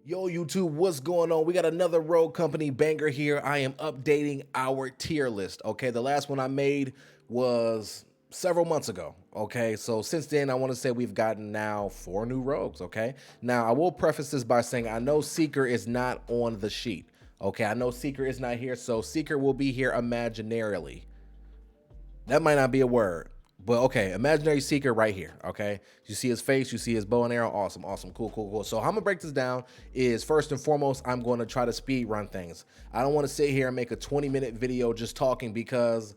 Yo, YouTube, what's going on? We got another Rogue Company banger here. I am updating our tier list. Okay, the last one I made was several months ago. Okay, so since then, I want to say we've gotten now 4 new rogues. Okay, now I will preface this by saying I know Seeker is not on the sheet. Okay, I know Seeker is not here, so Seeker will be here imaginarily. That might not be a word, but okay, imaginary seeker right here. Okay, you see his face, you see his bow and arrow. Awesome, awesome, cool, cool, cool. So how I'm gonna break this down is first and foremost, I'm going to try to speed run things. I don't want to sit here and make a 20-minute video just talking because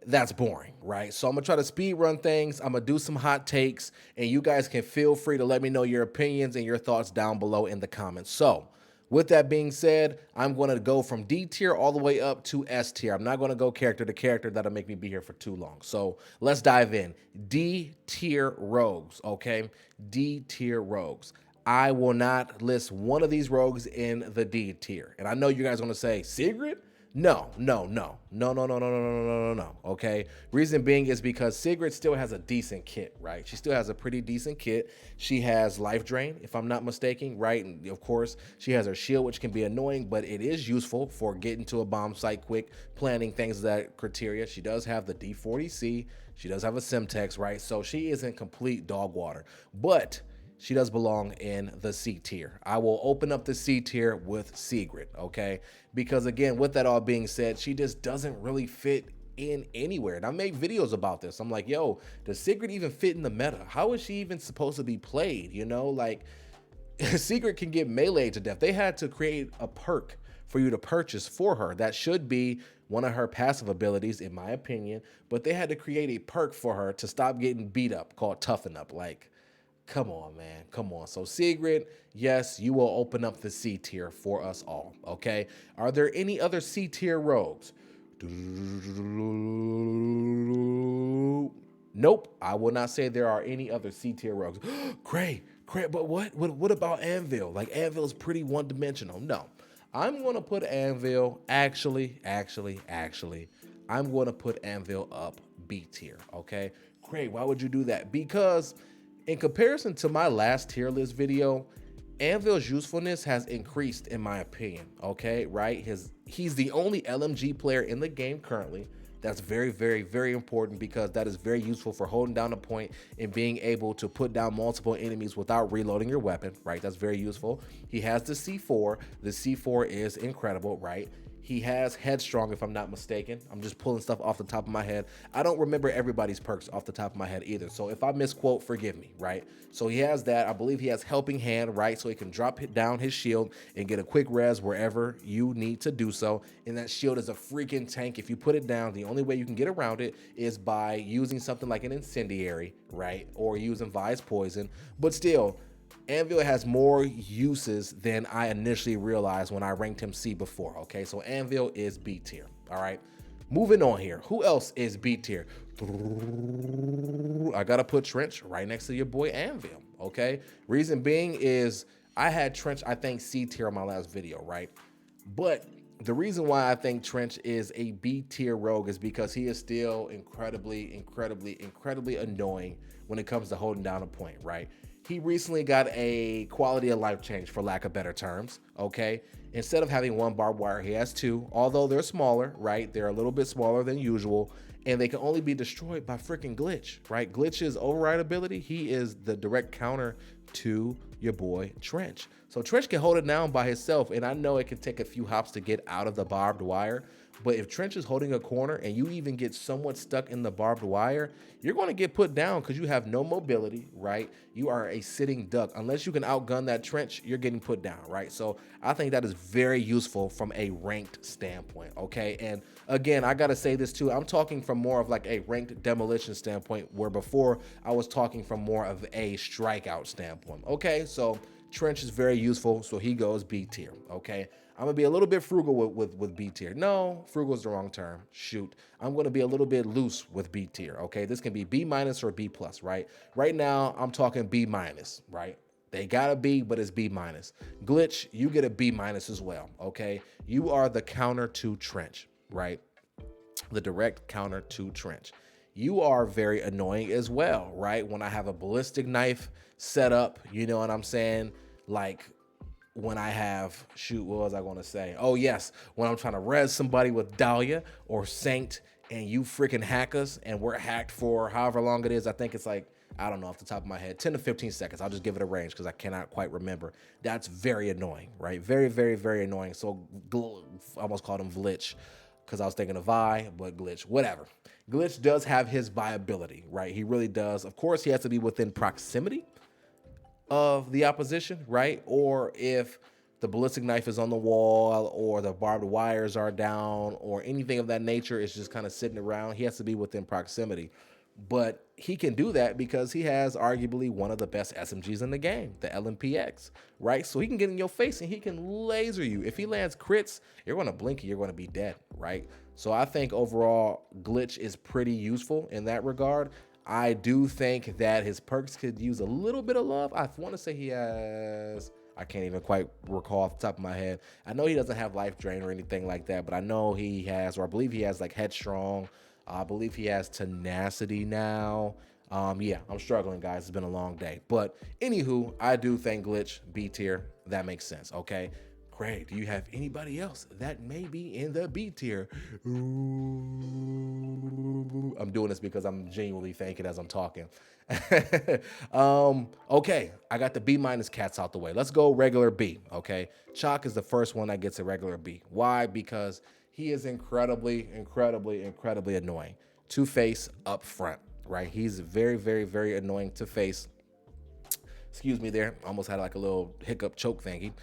that's boring, right? So I'm gonna try to speed run things. I'm gonna do some hot takes, and you guys can feel free to let me know your opinions and your thoughts down below in the comments. So with that being said, I'm going to go from D tier all the way up to S tier. I'm not going to go character to character. That'll make me be here for too long. So let's dive in. D tier rogues, okay? D tier rogues. I will not list one of these rogues in the D tier. And I know you guys are going to say, Sigrid? No, no, no, no, no, no, no, no, no, no, no, no. Okay. Reason being is because Sigrid still has a decent kit, right? She still has a pretty decent kit. She has life drain, if I'm not mistaken, right? And of course, she has her shield, which can be annoying, but it is useful for getting to a bomb site quick, planning things of that criteria. She does have the D40C. She does have a Simtex, right? So she isn't complete dog water, but she does belong in the C tier. I will open up the C tier with Sigrid, okay? Because again, with that all being said, she just doesn't really fit in anywhere. And I make videos about this. I'm like, yo, does Sigrid even fit in the meta? How is she even supposed to be played? You know, like Sigrid can get melee to death. They had to create a perk for you to purchase for her. That should be one of her passive abilities, in my opinion. But they had to create a perk for her to stop getting beat up called Toughen Up. Like, come on, man. Come on. So Sigrid, yes, you will open up the C tier for us all. Okay. Are there any other C tier rogues? Nope. I will not say there are any other C tier rogues. Cray, Cray, but what about Anvil? Like Anvil is pretty one-dimensional. No. I'm gonna put Anvil, actually, I'm gonna put Anvil up B tier. Okay. Cray, why would you do that? Because in comparison to my last tier list video, Anvil's usefulness has increased in my opinion, okay, right? He's the only LMG player in the game currently. That's very, very, very important because that is very useful for holding down a point and being able to put down multiple enemies without reloading your weapon, right? That's very useful. He has the C4. The C4 is incredible, right? He has Headstrong, if I'm not mistaken. I'm just pulling stuff off the top of my head. I don't remember everybody's perks off the top of my head either. So if I misquote, forgive me, right? So he has that. I believe he has Helping Hand, right? So he can drop down his shield and get a quick res wherever you need to do so. And that shield is a freaking tank. If you put it down, the only way you can get around it is by using something like an incendiary, right? Or using Vise Poison. But still, Anvil has more uses than I initially realized when I ranked him C before, okay? So Anvil is B tier, all right? Moving on here. Who else is B tier? I gotta put Trench right next to your boy Anvil, okay? Reason being is I had Trench, I think, C tier on my last video, right? But the reason why I think Trench is a B tier rogue is because he is still incredibly annoying when it comes to holding down a point, right? He recently got a quality of life change, for lack of better terms, okay? Instead of having 1 barbed wire, he has 2, although they're smaller, right? They're a little bit smaller than usual, and they can only be destroyed by freaking Glitch, right? Glitch's override ability, he is the direct counter to your boy Trench. So Trench can hold it down by himself, and I know it can take a few hops to get out of the barbed wire, but if Trench is holding a corner and you even get somewhat stuck in the barbed wire, you're going to get put down because you have no mobility, right? You are a sitting duck. Unless you can outgun that Trench, you're getting put down, right? So I think that is very useful from a ranked standpoint, okay? And again, I got to say this too. I'm talking from more of like a ranked demolition standpoint, where before I was talking from more of a strikeout standpoint, okay? So Trench is very useful, so he goes B tier, okay? I'm gonna be a little bit frugal with B tier. No, frugal is the wrong term. Shoot. I'm gonna be a little bit loose with B tier, okay? This can be B minus or B plus, right? Right now, I'm talking B minus, right? They got a B, but it's B minus. Glitch, you get a B minus as well, okay? You are the counter to Trench, right? The direct counter to Trench. You are very annoying as well, right? When I have a ballistic knife set up, you know what I'm saying? Like, when I have, shoot, what was I going to say? Oh, yes, when I'm trying to res somebody with Dahlia or Saint and you freaking hack us and we're hacked for however long it is. I think it's like, I don't know off the top of my head, 10 to 15 seconds. I'll just give it a range because I cannot quite remember. That's very annoying, right? Very, very, very annoying. So I almost called him Glitch because I was thinking of Vi, but Glitch, whatever. Glitch does have his viability, right? He really does. Of course, he has to be within proximity of the opposition, right? Or if the ballistic knife is on the wall or the barbed wires are down or anything of that nature is just kind of sitting around, he has to be within proximity. But he can do that because he has arguably one of the best SMGs in the game, the LMPX, right? So he can get in your face and he can laser you. If he lands crits, you're going to blink and you're going to be dead, right? So I think overall Glitch is pretty useful in that regard. I do think that his perks could use a little bit of love. I want to say he has, I can't even quite recall off the top of my head. I know he doesn't have life drain or anything like that, but I know he has, or I believe he has like headstrong. I believe he has tenacity now. Yeah, I'm struggling, guys. It's been a long day. But anywho, I do think Glitch B tier. That makes sense, okay? Cray, do you have anybody else that may be in the B tier? Ooh, I'm doing this because I'm genuinely thinking as I'm talking. Okay, I got the B minus cats out the way. Let's go regular B, okay? Chalk is the first one that gets a regular B. Why? Because he is incredibly annoying to face up front, right? He's very, very, very annoying to face. Excuse me there. Almost had like a little hiccup choke thingy.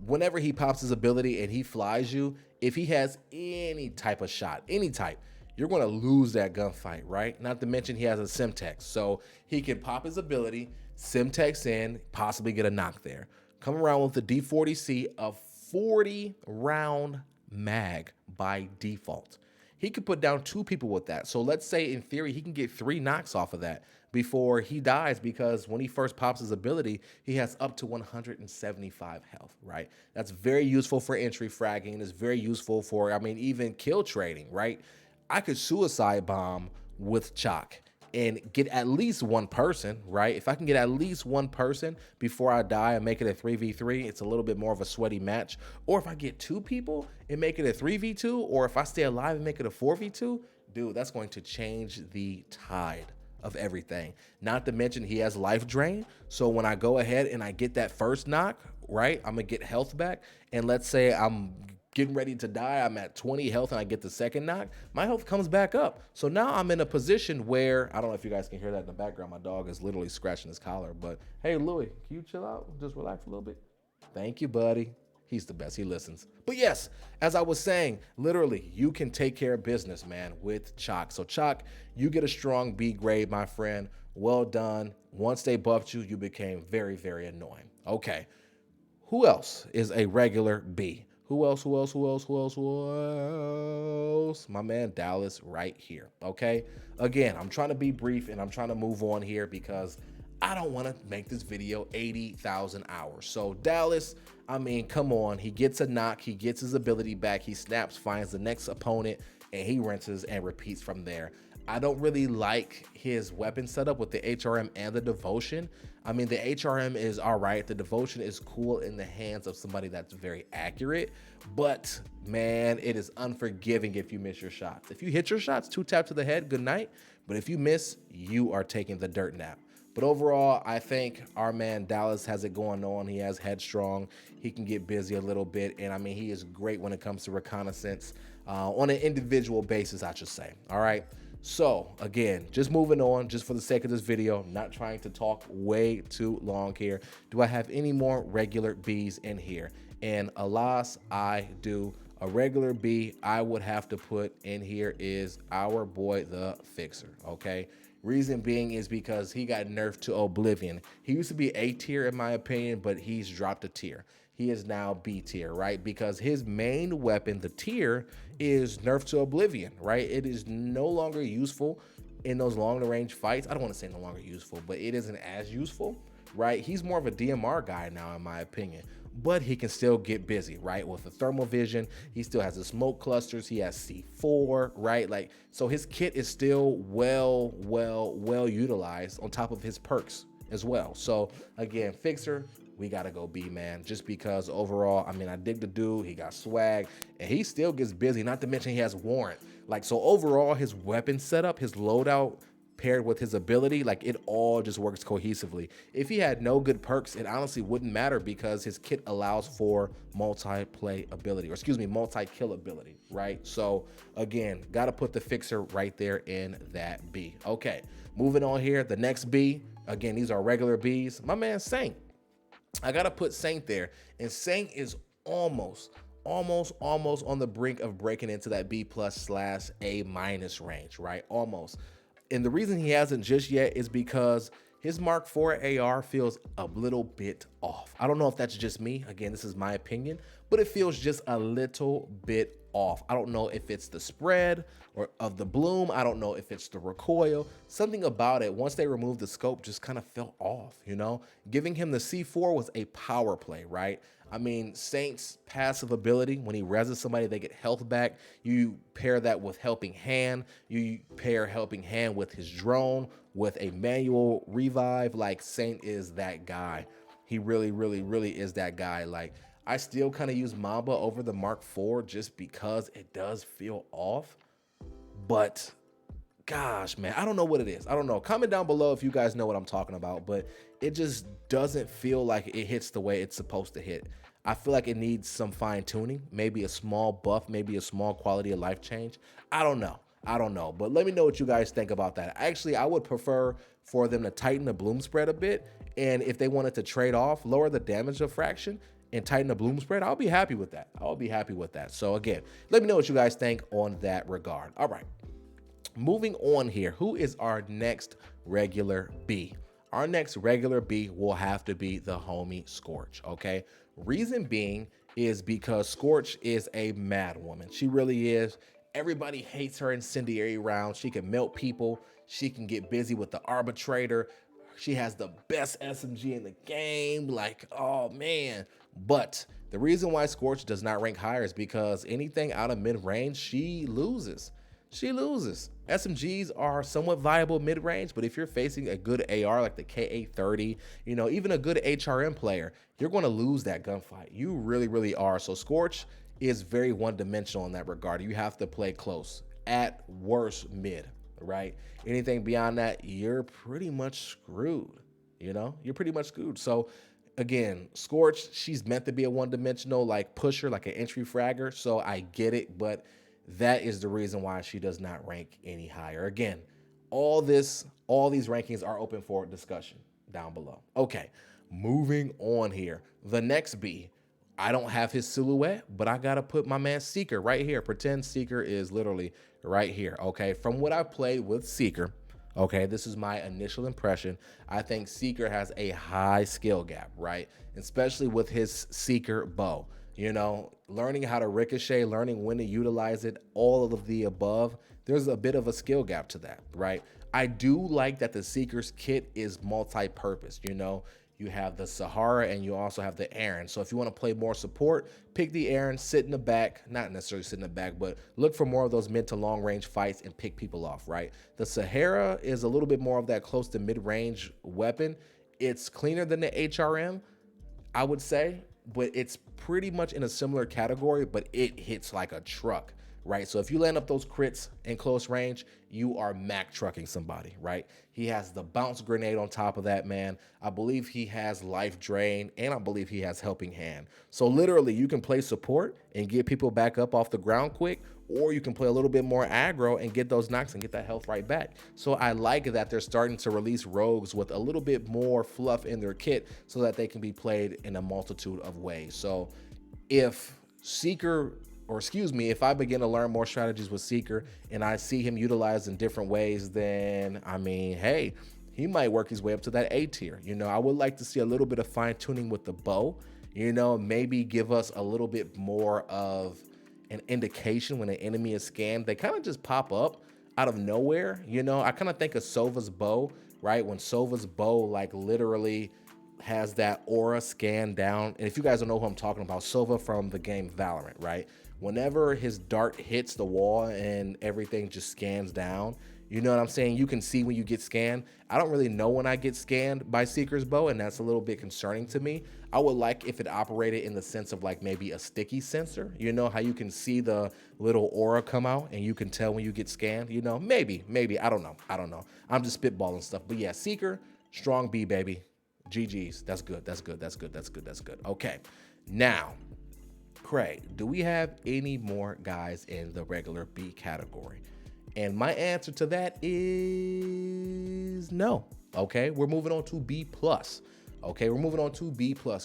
Whenever he pops his ability and he flies you, if he has any type of shot, any type, you're going to lose that gunfight, right? Not to mention he has a Simtex. So he can pop his ability, Simtex in, possibly get a knock there. Come around with the D40C, a 40 round mag by default. He could put down 2 people with that. So let's say in theory, he can get 3 knocks off of that before he dies, because when he first pops his ability, he has up to 175 health, right? That's very useful for entry fragging. It's very useful for, I mean, even kill trading, right? I could suicide bomb with Chalk and get at least 1 person, right? If I can get at least 1 person before I die and make it a 3v3, it's a little bit more of a sweaty match. Or if I get 2 people and make it a 3v2, or if I stay alive and make it a 4v2, dude, that's going to change the tide of everything. Not to mention he has life drain. So when I go ahead and I get that first knock, right, I'm gonna get health back. And let's say I'm getting ready to die, I'm at 20 health and I get the second knock, my health comes back up. So now I'm in a position where, I don't know if you guys can hear that in the background, my dog is literally scratching his collar, but hey, Louis, can you chill out? Just relax a little bit. Thank you, buddy. He's the best, he listens. But yes, as I was saying, literally, you can take care of business, man, with Chalk. So Chalk, you get a strong B grade, my friend. Well done. Once they buffed you, you became very, very annoying. Okay, who else is a regular B? Who else? My man Dallas right here, okay? Again, I'm trying to be brief and I'm trying to move on here because I don't want to make this video 80,000 hours. So Dallas, I mean, come on. He gets a knock. He gets his ability back. He snaps, finds the next opponent, and he rinses and repeats from there. I don't really like his weapon setup with the HRM and the Devotion. I mean, the HRM is all right. The Devotion is cool in the hands of somebody that's very accurate, but man, it is unforgiving if you miss your shots. If you hit your shots, 2 tap to the head, good night. But if you miss, you are taking the dirt nap. But overall, I think our man Dallas has it going on. He has headstrong. He can get busy a little bit. And I mean, he is great when it comes to reconnaissance on an individual basis, I should say. All right. So again, just moving on, just for the sake of this video, not trying to talk way too long here. Do I have any more regular Bs in here? And alas, I do. A regular B I would have to put in here is our boy, the Fixer, okay? Reason being is because he got nerfed to oblivion. He used to be A tier in my opinion, but he's dropped a tier. He is now B tier, right? Because his main weapon, the tier, is nerfed to oblivion, right? It is no longer useful in those long range fights. I don't want to say no longer useful, but it isn't as useful, right? He's more of a DMR guy now, in my opinion, but he can still get busy, right? With the thermal vision, he still has the smoke clusters. He has C4, right? Like, so his kit is still well utilized on top of his perks as well. So again, Fixer, we gotta go B, man. Just because overall, I mean, I dig the dude, he got swag, and he still gets busy, not to mention he has warrant. Like, so overall, his weapon setup, his loadout, paired with his ability, like it all just works cohesively. If he had no good perks, it honestly wouldn't matter because his kit allows for multi-play ability, or excuse me, multi-kill ability, right? So again, gotta put the fixer right there in that B. Okay, moving on here, the next B, again, these are regular Bs. My man Saint, I gotta put Saint there, and Saint is almost on the brink of breaking into that B plus slash A minus range, right? Almost. And the reason he hasn't just yet is because his Mark IV AR feels a little bit off. I don't know if that's just me. Again, this is my opinion, but it feels just a little bit off. I don't know if it's the spread or of the bloom. I don't know if it's the recoil. Something about it, once they removed the scope, just kind of felt off, you know? Giving him the C4 was a power play, right? I mean, Saint's passive ability, when he reses somebody, they get health back. You pair that with helping hand. You pair helping hand with his drone, with a manual revive. Like, Saint is that guy. He really is that guy. Like, I still kind of use Mamba over the Mark IV just because it does feel off. But gosh, man, I don't know what it is. I don't know. Comment down below if you guys know what I'm talking about, but it just doesn't feel like it hits the way it's supposed to hit. I feel like it needs some fine tuning, maybe a small buff, maybe a small quality of life change. I don't know, but let me know what you guys think about that. Actually, I would prefer for them to tighten the bloom spread a bit, and if they wanted to trade off, lower the damage of fraction and tighten the bloom spread, I'll be happy with that. So again, let me know what you guys think on that regard. All right. Moving on here, who is our next regular B? Our next regular B will have to be the homie Scorch, okay? Reason being is because Scorch is a mad woman. She really is. Everybody hates her incendiary rounds. She can melt people. She can get busy with the arbitrator. She has the best SMG in the game. Like, oh man. But the reason why Scorch does not rank higher is because anything out of mid-range, she loses. SMGs are somewhat viable mid-range, but if you're facing a good AR like the K830, you know, even a good HRM player, you're going to lose that gunfight. You really are. So Scorch is very one-dimensional in that regard. You have to play close, at worst mid, right? Anything beyond that, you're pretty much screwed. You know, you're pretty much screwed. So again, Scorch, she's meant to be a one-dimensional like pusher, like an entry fragger. So I get it, but that is the reason why she does not rank any higher. Again, all these rankings are open for discussion down below. Okay, moving on here. The next B, I don't have his silhouette, but I gotta put my man Seeker right here. Pretend Seeker is literally right here, okay? From what I've played with Seeker, okay, this is my initial impression. I think Seeker has a high skill gap, right? Especially with his Seeker bow. You know, learning how to ricochet, learning when to utilize it, all of the above, there's a bit of a skill gap to that, right? I do like that the Seeker's kit is multi-purpose. You know, you have the Sahara and you also have the Aaron. So if you want to play more support, pick the Aaron, sit in the back, not necessarily sit in the back, but look for more of those mid to long range fights and pick people off, right? The Sahara is a little bit more of that close to mid-range weapon. It's cleaner than the HRM, I would say, but it's pretty much in a similar category, but it hits like a truck, right? So if you land up those crits in close range, you are Mac trucking somebody, right? He has the bounce grenade on top of that, man. I believe he has life drain, and I believe he has helping hand. So literally you can play support and get people back up off the ground quick, or you can play a little bit more aggro and get those knocks and get that health right back. So I like that they're starting to release rogues with a little bit more fluff in their kit so that they can be played in a multitude of ways. So if Seeker, or excuse me, if I begin to learn more strategies with Seeker and I see him utilized in different ways, then I mean, hey, he might work his way up to that A tier. You know, I would like to see a little bit of fine tuning with the bow, you know, maybe give us a little bit more of an indication when an enemy is scanned. They kind of just pop up out of nowhere. You know, I kind of think of Sova's bow, right? When Sova's bow like literally has that aura scan down. And if you guys don't know who I'm talking about, Sova from the game Valorant, right? Whenever his dart hits the wall and everything just scans down, You know what I'm saying? You can see when you get scanned. I don't really know when I get scanned by Seeker's Bow, and that's a little bit concerning to me. I would like if it operated in the sense of like maybe a sticky sensor. You know how you can see the little aura come out and you can tell when you get scanned? You know, maybe, I don't know. I'm just spitballing stuff. But yeah, Seeker, strong B, baby. GG's. That's good. Okay. Now, Cray, do we have any more guys in the regular B category? And my answer to that is no. Okay, we're moving on to B plus.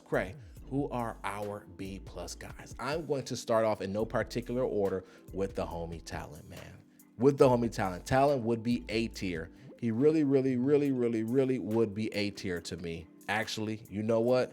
Cray, who are our B plus guys? I'm going to start off in no particular order with the homie Talon, man. Talon would be A tier. He really would be A tier to me. Actually, you know what?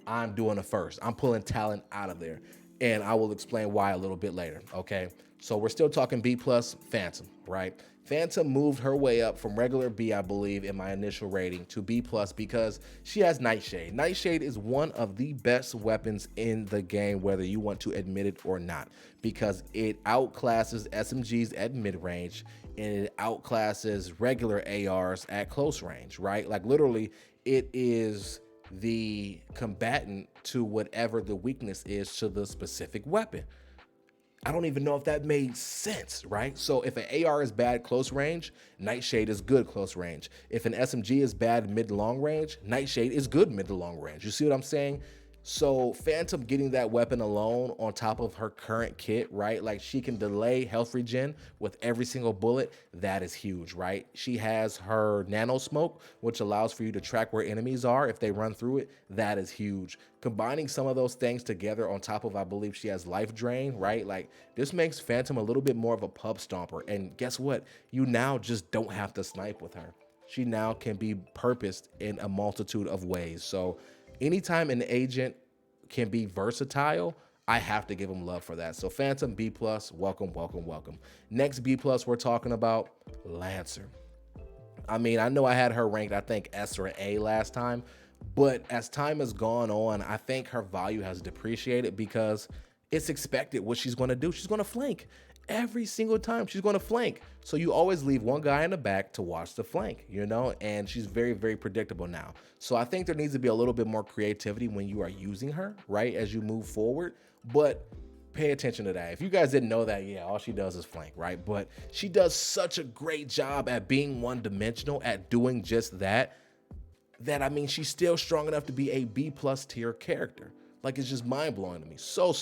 I'm doing it first. I'm pulling Talon out of there, and I will explain why a little bit later, okay? So we're still talking B plus Phantom, right? Phantom moved her way up from regular B, I believe, in my initial rating to B plus because she has Nightshade. Nightshade is one of the best weapons in the game, whether you want to admit it or not, because it outclasses SMGs at mid-range and it outclasses regular ARs at close range, right? Like literally, it is the combatant to whatever the weakness is to the specific weapon. I don't even know if that made sense, right? So if an AR is bad close range, Nightshade is good close range. If an SMG is bad mid to long range, Nightshade is good mid to long range. You see what I'm saying? So Phantom getting that weapon alone on top of her current kit, right? Like she can delay health regen with every single bullet. That is huge, right? She has her nano smoke, which allows for you to track where enemies are if they run through it. That is huge. Combining some of those things together on top of, I believe she has life drain, right? Like this makes Phantom a little bit more of a pub stomper. And guess what? You now just don't have to snipe with her. She now can be purposed in a multitude of ways. So anytime an agent can be versatile, I have to give him love for that. So Phantom B plus, welcome. Next B plus, we're talking about Lancer. I mean, I know I had her ranked, I think S or A last time, but as time has gone on, I think her value has depreciated because it's expected what she's going to do. She's going to flank. Every single time she's going to flank. So you always leave one guy in the back to watch the flank, you know, and she's very predictable now. So I think there needs to be a little bit more creativity when you are using her, right, as you move forward. But pay attention to that. If you guys didn't know that, yeah, all she does is flank, right? But she does such a great job at being one-dimensional, at doing just that, I mean, she's still strong enough to be a B plus tier character. Like, it's just mind-blowing to me. So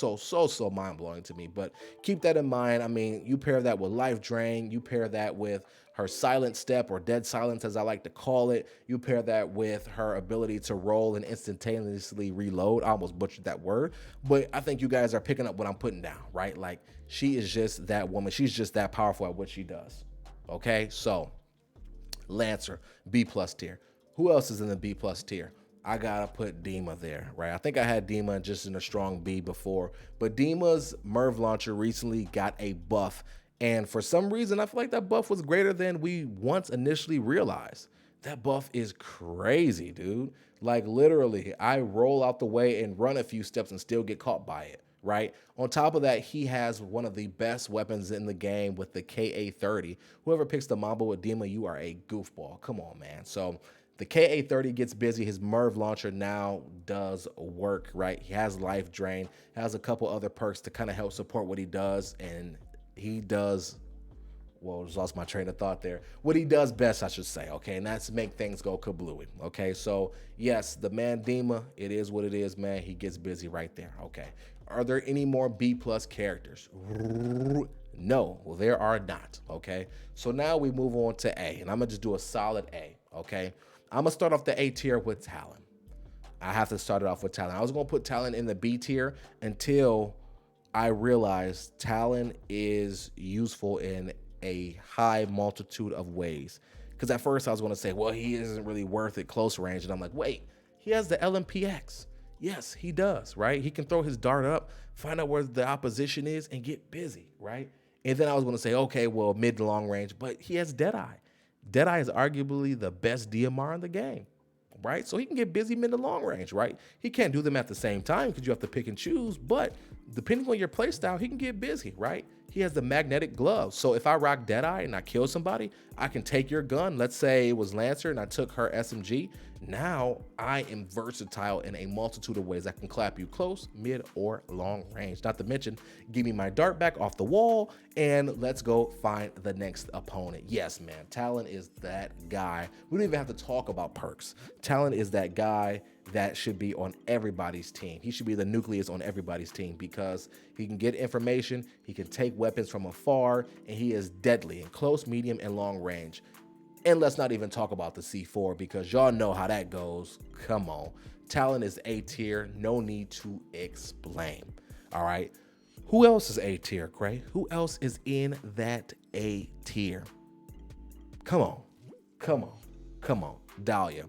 mind-blowing to me. But keep that in mind. I mean, you pair that with life drain. You pair that with her silent step, or dead silence, as I like to call it. You pair that with her ability to roll and instantaneously reload. I almost butchered that word. But I think you guys are picking up what I'm putting down, right? Like, she is just that woman. She's just that powerful at what she does. Okay? So, Lancer, B plus tier. Who else is in the B plus tier? I gotta put Dima there, right? I think I had Dima just in a strong B before, but Dima's Merv launcher recently got a buff, and for some reason, I feel like that buff was greater than we once initially realized. That buff is crazy, dude. Like literally, I roll out the way and run a few steps and still get caught by it, right? On top of that, he has one of the best weapons in the game with the KA-30. Whoever picks the Mambo with Dima, you are a goofball. Come on, man. So the KA-30 gets busy. His Merv launcher now does work, right? He has life drain, has a couple other perks to kind of help support what he does, and he does, well, just lost my train of thought there. What he does best, I should say, okay? And that's make things go kablooey, okay? So, yes, the man Dima, it is what it is, man. He gets busy right there, okay? Are there any more B-plus characters? No, well, there are not, okay? So now we move on to A, and I'm going to just do a solid A, okay? I'm gonna start off the A tier with Talon. I have to start it off with Talon. I was gonna put Talon in the B tier until I realized Talon is useful in a high multitude of ways. Because at first I was gonna say, well, he isn't really worth it close range. And I'm like, wait, he has the LMPX. Yes, he does, right? He can throw his dart up, find out where the opposition is, and get busy, right? And then I was gonna say, okay, well, mid to long range, but he has Deadeye. Deadeye is arguably the best DMR in the game, right? So he can get busy mid to long range, right? He can't do them at the same time because you have to pick and choose, but depending on your play style, he can get busy, right? he has the magnetic glove. So if I rock Deadeye and I kill somebody, I can take your gun. Let's say it was Lancer and I took her SMG. Now I am versatile in a multitude of ways. I can clap you close, mid, or long range. Not to mention, give me my dart back off the wall and let's go find the next opponent. Yes, man, Talon is that guy. We don't even have to talk about perks. Talon is that guy that should be on everybody's team. He should be the nucleus on everybody's team because he can get information, he can take weapons from afar, and he is deadly in close, medium, and long range. And let's not even talk about the C4 because y'all know how that goes. Come on. Talon is A tier. No need to explain. All right. Who else is A tier, Cray? Who else is in that A tier? Come on. Come on. Come on. Dahlia.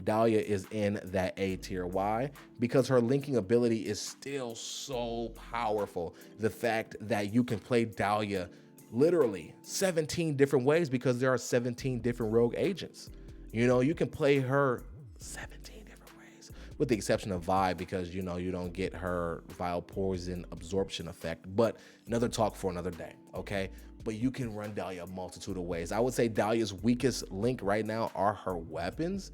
Dahlia is in that A tier. Why? Because her linking ability is still so powerful. The fact that you can play Dahlia literally 17 different ways because there are 17 different rogue agents. You know, you can play her 17 different ways with the exception of Vi because, you know, you don't get her vile poison absorption effect, but another talk for another day, okay? But you can run Dahlia a multitude of ways. I would say Dahlia's weakest link right now are her weapons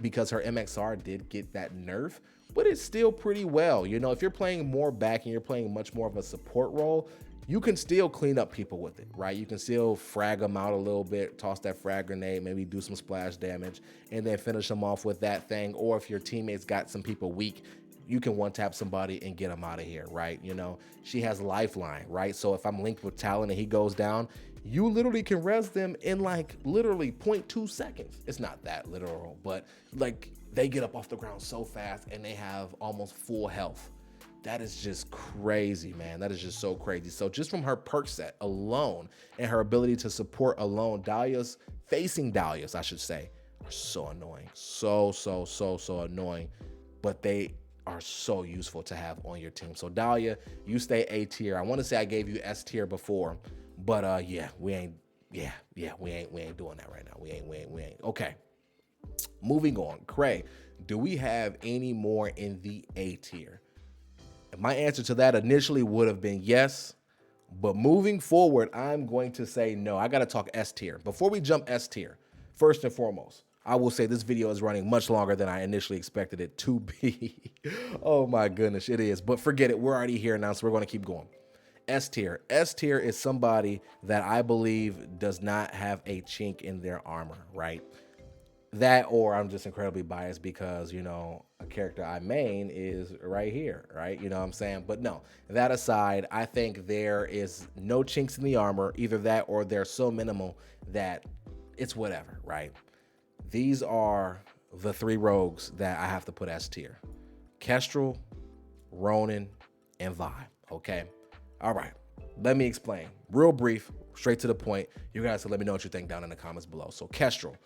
because her MXR did get that nerf, but it's still pretty well. You know, if you're playing more back and you're playing much more of a support role, you can still clean up people with it, right? You can still frag them out a little bit, toss that frag grenade, maybe do some splash damage, and then finish them off with that thing. Or if your teammates got some people weak, you can one-tap somebody and get them out of here, right? You know, she has lifeline, right? So if I'm linked with Talon and he goes down, you literally can res them in like literally 0.2 seconds. It's not that literal, but like they get up off the ground so fast and they have almost full health. That is just crazy, man. That is just so crazy. So just from her perk set alone and her ability to support alone, facing Dahlias, I should say, are so annoying. So annoying, but they are so useful to have on your team. So Dahlia, you stay A tier. I want to say I gave you S tier before, but yeah, we ain't doing that right now. We ain't. Okay. Moving on. Cray, do we have any more in the A tier? And my answer to that initially would have been yes, but moving forward, I'm going to say no. I got to talk S tier. Before we jump S tier, first and foremost, I will say this video is running much longer than I initially expected it to be. Oh my goodness, it is. But forget it. We're already here now, so we're going to keep going. S tier. S tier is somebody that I believe does not have a chink in their armor, right? That, or I'm just incredibly biased because, you know, a character I main is right here, right? You know what I'm saying? But no, that aside, I think there is no chinks in the armor, either that or they're so minimal that it's whatever, right? These are the three rogues that I have to put S tier. Kestrel, Ronin, and Vi, okay? All right, let me explain. Real brief, straight to the point. You guys can let me know what you think down in the comments below. So Kestrel,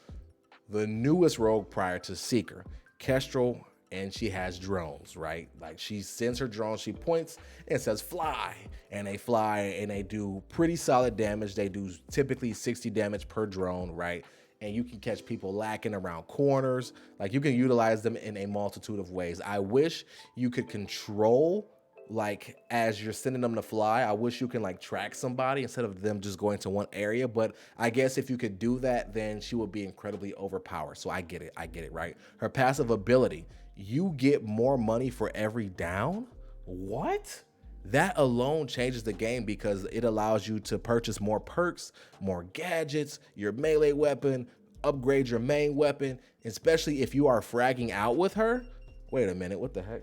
the newest rogue prior to Seeker. Kestrel, and she has drones, right? Like she sends her drones, she points and says fly, and they do pretty solid damage. They do typically 60 damage per drone, right? And you can catch people lacking around corners. Like you can utilize them in a multitude of ways. I wish you could control, like as you're sending them to fly, I wish you can like track somebody instead of them just going to one area. But I guess if you could do that, then she would be incredibly overpowered. So I get it, right? Her passive ability, you get more money for every down. What? That alone changes the game because it allows you to purchase more perks, more gadgets, your melee weapon, upgrade your main weapon, especially if you are fragging out with her. Wait a minute, what the heck?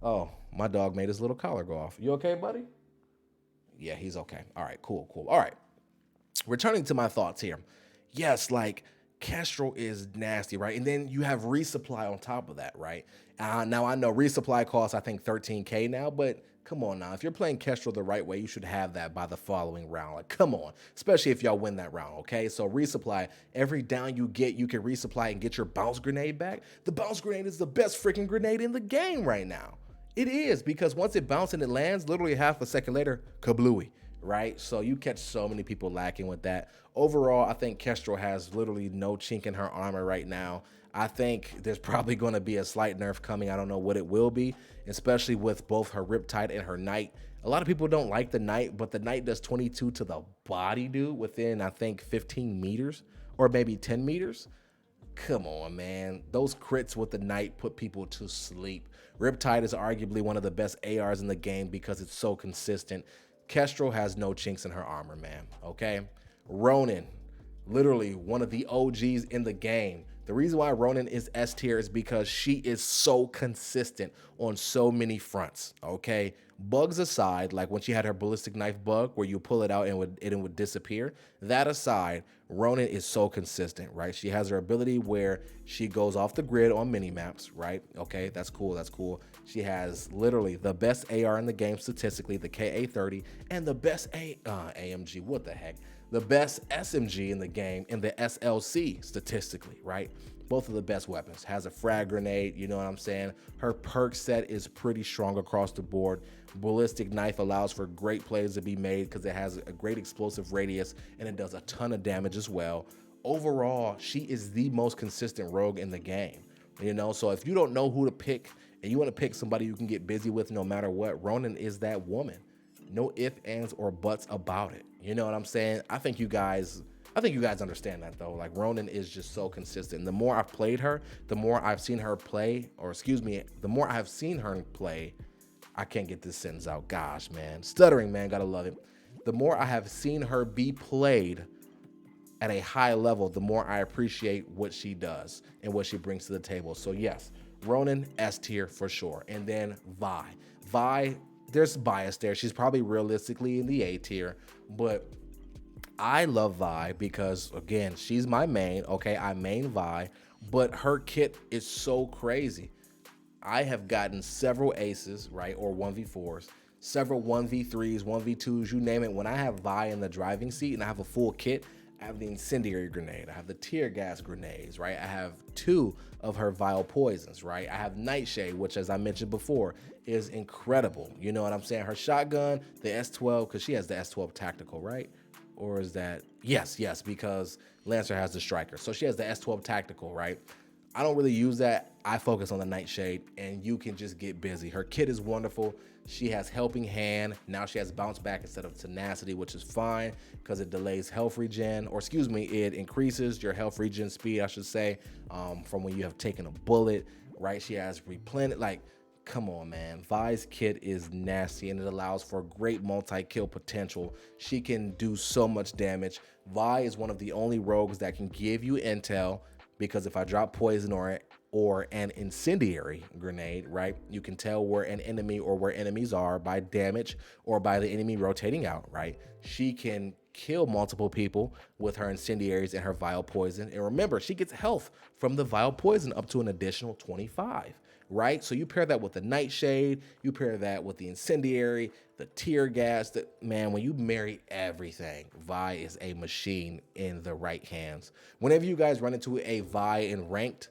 Oh, my dog made his little collar go off. You okay, buddy? Yeah, he's okay. All right, cool. All right, returning to my thoughts here. Yes, like Kestrel is nasty, right? And then you have resupply on top of that, right? Now I know resupply costs, I think 13K now, but come on now. If you're playing Kestrel the right way, you should have that by the following round. Like, come on, especially if y'all win that round, okay? So resupply, every down you get, you can resupply and get your bounce grenade back. The bounce grenade is the best freaking grenade in the game right now. It is, because once it bounces and it lands, literally half a second later, kablooey, right? So you catch so many people lacking with that. Overall, I think Kestrel has literally no chink in her armor right now. I think there's probably going to be a slight nerf coming. I don't know what it will be, especially with both her Riptide and her Knight. A lot of people don't like the Knight, but the Knight does 22 to the body, dude, within, I think, 15 meters or maybe 10 meters. Come on, man. Those crits with the Knight put people to sleep. Riptide is arguably one of the best ARs in the game because it's so consistent. Kestrel has no chinks in her armor, man, okay? Ronin, literally one of the OGs in the game. The reason why Ronin is S tier is because she is so consistent on so many fronts, okay? Bugs aside, like when she had her ballistic knife bug where you pull it out and it would disappear, that aside, Ronin is so consistent, right? She has her ability where she goes off the grid on mini maps, right? Okay, that's cool, that's cool. She has literally the best AR in the game statistically, the KA-30, and the best AMG, what the heck? The best SMG in the game in the SLC statistically, right? Both of the best weapons. Has a frag grenade, you know what I'm saying? Her perk set is pretty strong across the board. Ballistic knife allows for great plays to be made because it has a great explosive radius and it does a ton of damage as well. Overall, she is the most consistent rogue in the game, you know? So if you don't know who to pick and you want to pick somebody you can get busy with no matter what, Ronin is that woman. No ifs, ands, or buts about it. You know what I'm saying? I think you guys understand that though. Like Ronin is just so consistent. The more I've played her, the more I've seen her play, or excuse me, the more I've seen her play, I can't get this sentence out. Gosh, man. Stuttering, man. Gotta love it. The more I have seen her be played at a high level, the more I appreciate what she does and what she brings to the table. So yes, Ronin, S tier for sure. And then Vi. Vi, there's bias there. She's probably realistically in the A tier, but I love Vi because, again, she's my main. Okay, I main Vi, but her kit is so crazy. I have gotten several aces, right, or 1v4s, several 1v3s, 1v2s, you name it. When I have Vi in the driving seat and I have a full kit, I have the incendiary grenade, I have the tear gas grenades, right? I have 2 of her vile poisons, right? I have Nightshade, which, as I mentioned before, is incredible. You know what I'm saying? Her shotgun, the S12, because she has the S12 tactical, right? Or is that, yes, because Lancer has the striker. So she has the S12 tactical, right? I don't really use that. I focus on the Nightshade, and you can just get busy. Her kit is wonderful. She has Helping Hand. Now she has Bounce Back instead of Tenacity, which is fine because it delays health regen, or excuse me, it increases your health regen speed, I should say, from when you have taken a bullet, right? She has Replenish, like, come on, man. Vi's kit is nasty and it allows for great multi-kill potential. She can do so much damage. Vi is one of the only rogues that can give you intel, because if I drop poison or an incendiary grenade, right, you can tell where an enemy or where enemies are by damage or by the enemy rotating out, right? She can kill multiple people with her incendiaries and her vile poison. And remember, she gets health from the vile poison up to an additional 25, right? So you pair that with the Nightshade, you pair that with the incendiary, the tear gas, man, when you marry everything, Vi is a machine in the right hands. Whenever you guys run into a Vi in ranked,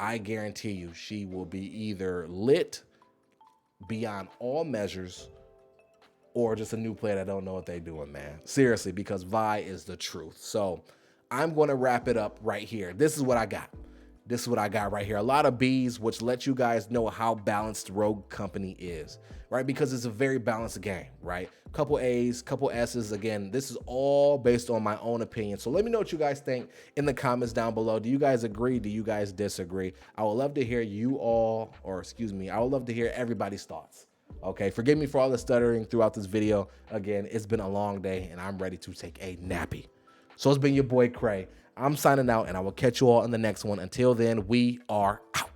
I guarantee you she will be either lit beyond all measures or just a new player that don't know what they're doing, man. Seriously, because Vi is the truth. So I'm going to wrap it up right here. This is what I got. This is what I got right here. A lot of B's, which lets you guys know how balanced Rogue Company is, right? Because it's a very balanced game, right? Couple A's, couple S's. Again, this is all based on my own opinion. So let me know what you guys think in the comments down below. Do you guys agree? Do you guys disagree? I would love to hear you all, or excuse me, I would love to hear everybody's thoughts. Okay, forgive me for all the stuttering throughout this video. Again, it's been a long day and I'm ready to take a nappy. So it's been your boy Cray. I'm signing out and I will catch you all in the next one. Until then, we are out.